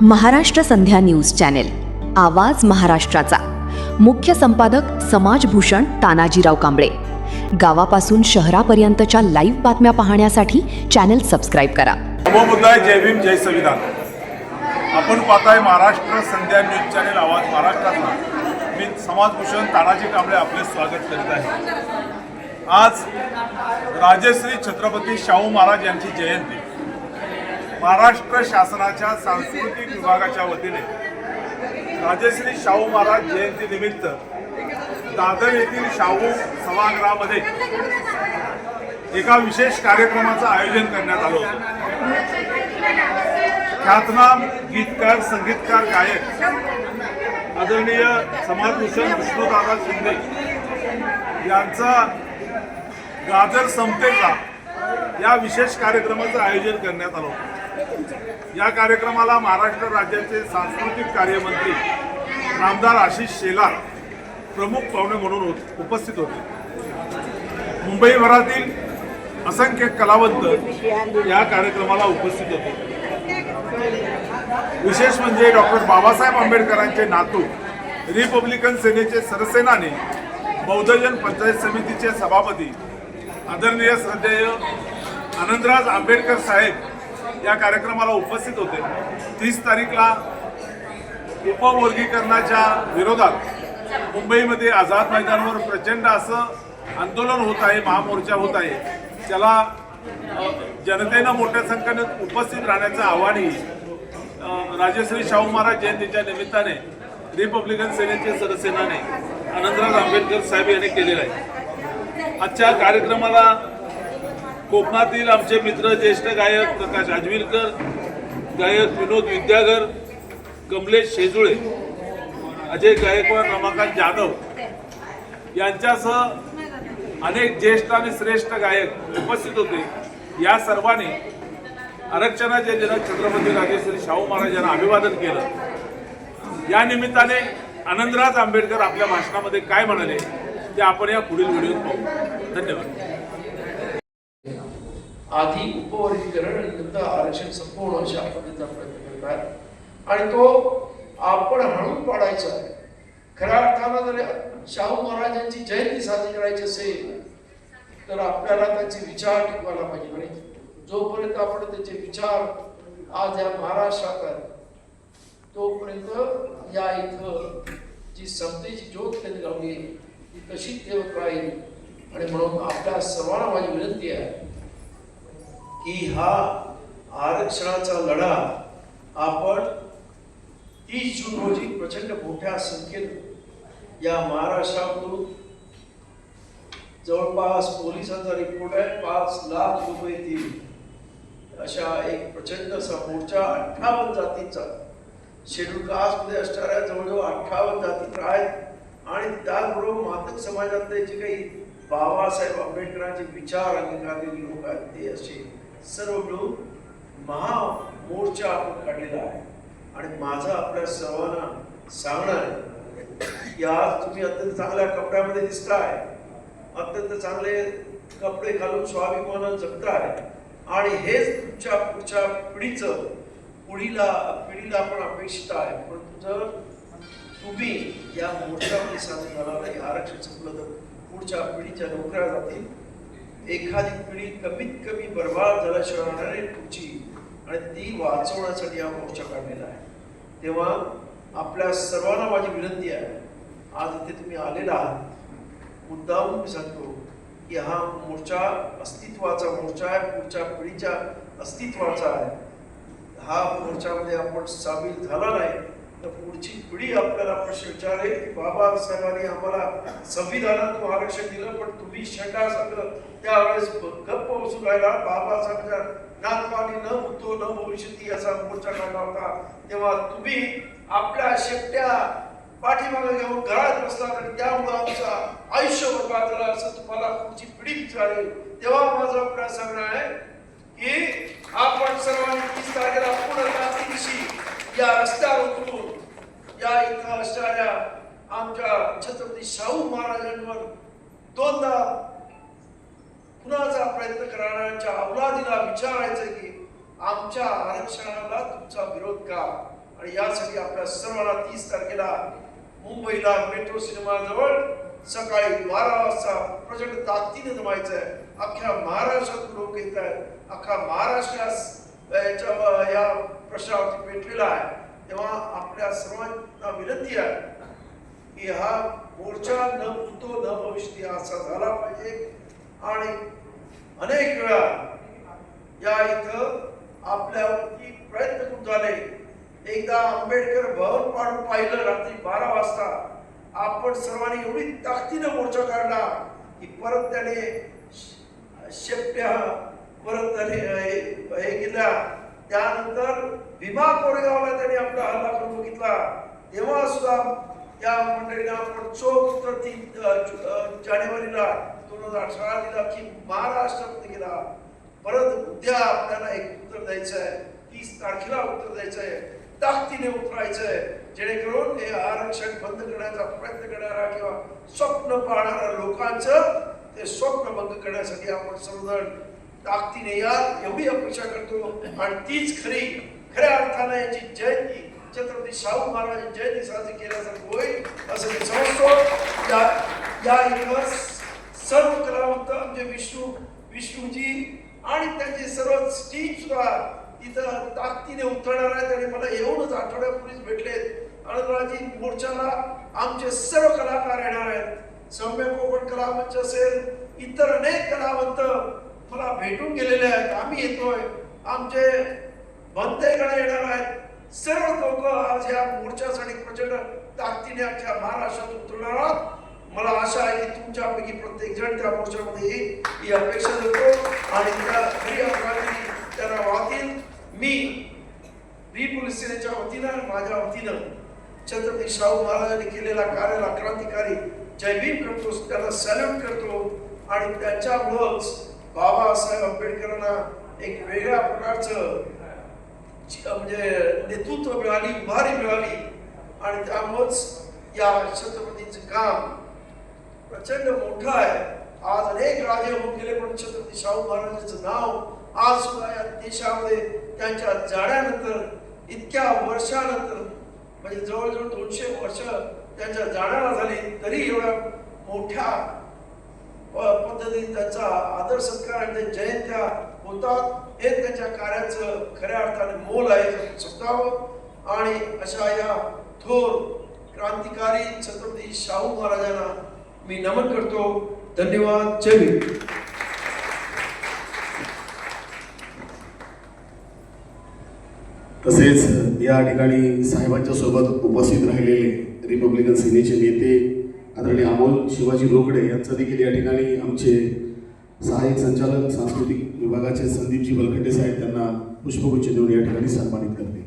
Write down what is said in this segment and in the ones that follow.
महाराष्ट्र संध्या news channel, आवाज महाराष्ट्राचा. मुख्य संपादक समाजभूषण तानाजीराव कांबळे. गावापासून शहरापर्यंतच्या लाईव्ह बातम्या पाहण्यासाठी चॅनेल सबस्क्राईब करा. नमो बुद्धाय, जय भीम, जय संविधान. आपण पाहताय महाराष्ट्र संध्या न्यूज चॅनेल, आवाज महाराष्ट्राचा. मी समाजभूषण तानाजी कांबळे आपले स्वागत करीत आहे. आज राजश्री छत्रपती शाहू महाराज यांची जयंती. महाराष्ट्र शासनाच्या सांस्कृतिक विभागाच्या वतीने राजश्री शाहू महाराज जयंती निमित्त दादर येथील शाहू सभागृहामध्ये एका विशेष कार्यक्रमाचं आयोजन करण्यात आलं होतं. ख्यातनाम गीतकार, संगीतकार, गायक आदरणीय समाजभूषण विष्णुदादा शिंदे यांचा गाजर समतेचा या विशेष कार्यक्रमाचं आयोजन करण्यात आलं होतं. या कार्यक्रमाला महाराष्ट्र राज्याचे सांस्कृतिक कार्यमंत्री नामदार आशिष शेलार प्रमुख पाहुणे म्हणून उपस्थित होते. मुंबईभरातील असंख्य कलावंत या कार्यक्रमाला उपस्थित होते. विशेष म्हणजे डॉक्टर बाबासाहेब आंबेडकरांचे नातू, रिपब्लिकन सेनेचे सरसेनानी, बौद्धजन पंचायत समितीचे सभापती आदरणीय श्रद्धेय आनंदराज आंबेडकर साहेब या कार्यक्रमाला उपस्थित होते. 30 तारीखला उपवर्गीकरणाच्या विरोधात मुंबईमध्ये आझाद मैदानावर प्रचंड असं आंदोलन होत आहे, महामोर्चा होत आहे. त्याला जनतेनं मोठ्या संख्येने उपस्थित राहण्याचं आव्हानही राजश्री शाहू महाराज जयंतीच्या निमित्ताने रिपब्लिकन सेनेचे सरसेनानी आनंदराज आंबेडकर साहेब यांनी केलेलं आहे. आजच्या कार्यक्रमाला कोकणातील आमचे मित्र, ज्येष्ठ गायक प्रकाश आजविलकर, गायक विनोद विद्यागर, कमलेश शेजुळे, अजय गायकवाड, रमाकांत जाधव यांच्यासह अनेक ज्येष्ठ आणि श्रेष्ठ गायक उपस्थित होते. या सर्वांनी आरक्षणाचे जनक छत्रपती राजश्री शाहू महाराज यांना अभिवादन केलं. या निमित्ताने आनंदराज आंबेडकर आपल्या भाषणामध्ये काय म्हणाले ते आपण या पुढील व्हिडिओत पाहू. धन्यवाद. आधी उपवर्गीकरण आणि नंतर आरक्षण संपवणं अशा पद्धतीचा प्रयत्न करतात आणि तो आपण हाणून पाडायचा आहे. खऱ्या अर्थानं जर शाहू महाराजांची जयंती साजरी करायची असेल तर आपल्याला त्यांचे विचार टिकवायला पाहिजे. आणि जोपर्यंत आपण त्याचे विचार आज या महाराष्ट्रात आहेत तोपर्यंत या इथं जी समतेची ज्योत त्यांनी लावली ती तशीच ठेवत राहील. आणि म्हणून आपल्या सर्वांना माझी विनंती आहे की हा आरक्षणाचा लढा आपण 30 जून रोजी प्रचंड मोठ्या संख्येने या महाराष्ट्रातून जवळपास पोलिसांचा रिपोर्ट आहे 5 लाख रुपये येतील अशा एक प्रचंड असा मोर्चा 58 जातींचा शेड्यूल कास्टमध्ये असणाऱ्या जवळजवळ 58 जाती आहेत. आणि त्याचबरोबर मातक समाजातले जे काही बाबासाहेब आंबेडकरांचे विचार अंगीकारलेले लोक आहेत ते असे सर्व मिळून महामोर्चा आपण काढलेला आहे. आणि माझं आपल्या सर्वांना सांगणं आहे की आज तुम्ही अत्यंत चांगल्या कपड्यामध्ये दिसताय, अत्यंत चांगले कपडे घालून स्वाभिमानानं जगताय आणि हेच तुमच्या पुढच्या पिढीला आपण अपेक्षित आहे. परंतु जर तुम्ही या मोर्चामध्ये सामील झाला नाही, आरक्षण संपलं तर पुढच्या पिढीच्या नोकऱ्या जातील, एखादी पिढी कमीत कमी बर्बाद झाल्याशिवाय राहणार आहे पुढची, आणि ती वाचवण्यासाठी हा मोर्चा काढलेला आहे. तेव्हा आपल्या सर्वांना माझी विनंती आहे, आज इथे तुम्ही आलेला आहात, मुद्दाम मी सांगतो की हा मोर्चा अस्तित्वाचा मोर्चा आहे, पुढच्या पिढीच्या अस्तित्वाचा आहे. हा मोर्चामध्ये आपण सामील झाला नाही तर पुढची पिढी आपल्याला प्रश्न विचारेल की बाबासाहेबांनी आम्हाला संविधानातून आरक्षण दिलं पण तुम्ही शंका सांगलं त्यावेळेस गप्प बसून राहिला. बाबासाहेबांच्या नातवानी न भूतो न भविष्यती असा मोर्चा काढला होता. तेव्हा तुम्ही आपल्या शेपट्या पाठीमागे घेऊन घरात बसला तर त्यामुळे आमचं आयुष्य बर्बाद झालं असं तुम्हाला पुढची पिढी विचारेल. तेव्हा माझं आपल्याला सांगणं आहे की आपण सर्वांनी 30 तारखेला पूर्ण दिवशी या रस्त्यावर उतरून या इथं असणाऱ्या आमच्या छत्रपती शाहू महाराजांवर दोनदा पुन्हाचा प्रयत्न करणाऱ्यांच्या अवलादीला विचारायचं की आमच्या आरक्षणाला तुमचा विरोध का. आणि यासाठी आपल्या सर्वांना 30 तारखेला मुंबईला मेट्रो सिनेमा जवळ सकाळी 12 वाजता प्रचंड ताकदीने जमायचं आहे. अख्ख्या महाराष्ट्रातून लोक येत आहेत. अख्खा महाराष्ट्र या प्रश्नावरती पेटलेला आहे. तेव्हा आपल्या सर्वांना विनंती आहे की हा मोर्चा न भूतो न भविष्यती असा झाला पाहिजे. आणि अनेक वेळा या इथं आपल्यावरती प्रयत्न खूप झाले. एकदा आंबेडकर भवन पाडून पाहिलं रात्री 12 वाजता. आपण सर्वांनी एवढी ताकदीनं मोर्चा काढला की परत त्याने शेपट्या परत त्याने हे केल्या. त्यानंतर भीमा कोरेगावला त्यांनी आपला हल्ला करून बघितला. तेव्हा सुद्धा या मंडळीने आपण चोख उत्तर 3 जानेवारीला 2018 दिला की महाराष्ट्रामध्ये गेला. परत उद्या आपल्याला एक उत्तर द्यायचं आहे. 30 तारखेला उत्तर द्यायचं आहे. ताकदीने उतरायचं आहे जेणेकरून हे आरक्षण बंद करण्याचा प्रयत्न करणारा किंवा स्वप्न पाहणाऱ्या लोकांचं ते स्वप्न भंग करण्यासाठी आपण सर्वजण ताकदीने या एवढी अपेक्षा करतो. आणि तीच खऱ्या अर्थानं याची जयंती छत्रपती शाहू महाराजांची जयंती साजरी केल्यासारखं होईल असं मी समजतो. या इथं सर्व कलावंत आमचे विष्णूजी आणि त्यांचे सर्व टीम सुद्धा तिथं ताकदीने उतरणार आहेत. आणि मला येऊनच आठवड्यापूर्वीच भेटलेत आनंदराजी मोर्चाला आमचे सर्व कलाकार येणार आहेत. सौम्य कोकण कला मंच असेल, इतर अनेक कलावंत मला भेटून गेलेले आहेत. आम्ही येतोय, आमचे भंतेकडे येणार आहेत. सर्व लोक आज या मोर्चासाठी प्रचंड ताकदीने अख्ख्या महाराष्ट्रात उतरणार आहात. मला आशा आहे की तुमच्यापैकी प्रत्येक जण त्या मोर्चामध्ये येईल ही अपेक्षा करतो. आणि त्या खरी अपराधी त्यांना वाहतील. मी पोलीस सेनेच्या वतीनं आणि माझ्या वतीनं छत्रपती शाहू महाराजांनी केलेल्या कार्याला क्रांतिकारी जय भीम करतो, त्याला सॅल्यूट करतो. आणि त्याच्यामुळंच बाबासाहेब आंबेडकरांना एक वेगळ्या प्रकारचं म्हणजे नेतृत्व मिळाली, उभारी मिळाली. आणि त्यामुळेच या छत्रपतीचं काम प्रचंड मोठं आहे. आज अनेक राजे होऊन गेले पण छत्रपती शाहू महाराजांचं नाव आज सुद्धा या देशामध्ये त्यांच्या जाण्यानंतर इतक्या वर्षानंतर म्हणजे जवळजवळ 200 वर्ष त्यांच्या जाण्याला झाली तरी एवढ्या मोठ्या पद्धतीने त्यांचा आदर सत्कार आणि जयंत्या होतात. हे त्यांच्या कार्याचं खऱ्या अर्थाने मोल आहे समजावं. आणि अशा या थोर क्रांतिकारी छत्रपती शाहू महाराजांना मी नमन करतो. धन्यवाद. जय भीम. तसेच या ठिकाणी साहेबांच्या सोबत उपस्थित राहिलेले रिपब्लिकन सेनेचे नेते आदरणीय अमोल शिवाजी रोकडे यांचं देखील या ठिकाणी आमचे सहाय्यक संचालक सांस्कृतिक विभागाचे संदीपजी बलखंडे साहेब त्यांना पुष्पगुच्छ देऊन या ठिकाणी सन्मानित करते.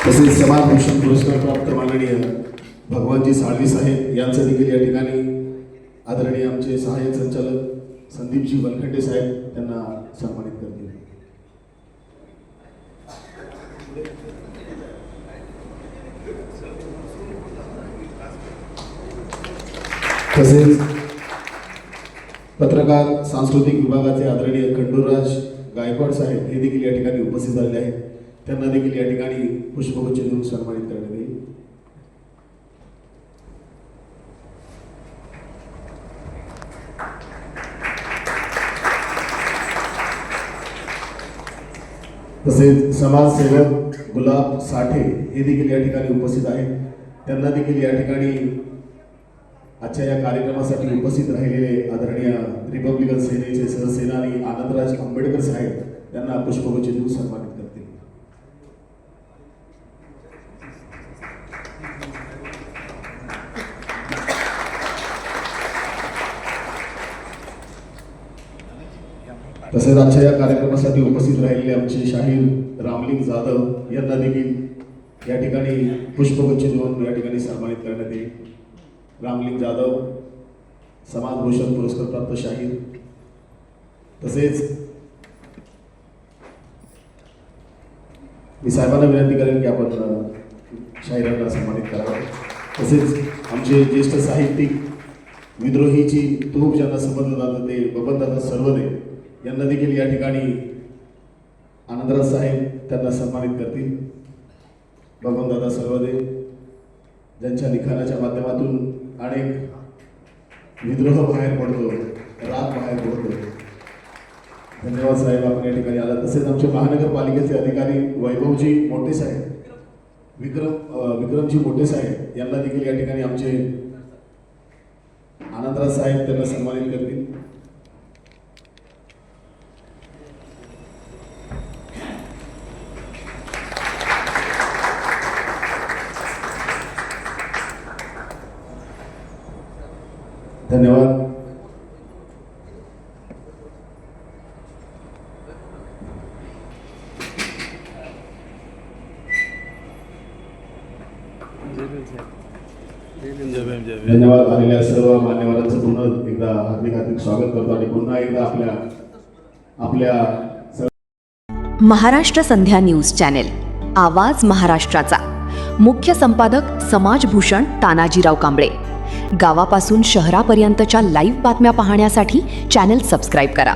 तसेच समाजभूषण पुरस्कार प्राप्त माननीय भगवानजी साळवी साहेब यांचं देखील या ठिकाणी आदरणीय आमचे सहाय्यक संचालक संदीपजी बलखंडे साहेब त्यांना सन्मानित करतील. तसेच पत्रकार सांस्कृतिक विभागाचे आदरणीय खंडूराज गायकवाड साहेब हे देखील या ठिकाणी उपस्थित झालेले आहेत. त्यांना देखील या ठिकाणी पुष्पगुच्छ देऊन सन्मानित करण्यात येईल. तसेच समाजसेवक गुलाब साठे हे देखील या ठिकाणी उपस्थित आहेत. त्यांना देखील या ठिकाणी आजच्या या कार्यक्रमासाठी उपस्थित राहिलेले आदरणीय रिपब्लिकन सेनेचे सहसेनानी आनंदराज आंबेडकर साहेब यांना पुष्पगुच्छ देऊन सन्मानित करतील. तसेच आजच्या या कार्यक्रमासाठी उपस्थित राहिलेले आमचे शाहीर रामलिंग जाधव यांना देखील या ठिकाणी पुष्पगुच्छ देऊन या ठिकाणी सन्मानित करण्यात येईल. रामलिंग जाधव समाजभूषण पुरस्कार प्राप्त शाहीर. तसेच मी साहेबांना विनंती करेन की आपण शाहिरांना सन्मानित करावं. तसेच आमचे ज्येष्ठ साहित्यिक विद्रोहीची तोफ ज्यांना समजलं जातं ते बबनदादा सर्वदे यांना देखील या ठिकाणी आनंदराज साहेब त्यांना सन्मानित करतील. बबनदादा सर्वदे ज्यांच्या लिखाणाच्या माध्यमातून अनेक विद्रोह बाहेर पडतो, राग बाहेर पडतो. धन्यवाद साहेब, आपण या ठिकाणी आला. तसेच आमचे महानगरपालिकेचे अधिकारी वैभवजी मोठे साहेब, विक्रमजी मोठे साहेब यांना देखील या ठिकाणी आमचे आनंदराज साहेब त्यांना सन्मानित करतील. धन्यवाद. धन्यवाद. आलेल्या सर्व मान्यवरांचं पुन्हा एकदा हार्दिक स्वागत करतो आणि पुन्हा एकदा आपल्या महाराष्ट्र संध्या न्यूज चॅनेल, आवाज महाराष्ट्राचा. मुख्य संपादक समाजभूषण तानाजीराव कांबळे. गावापासून शहरापर्यंतच्या लाईव्ह बातम्या पाहण्यासाठी चॅनेल सबस्क्राईब करा.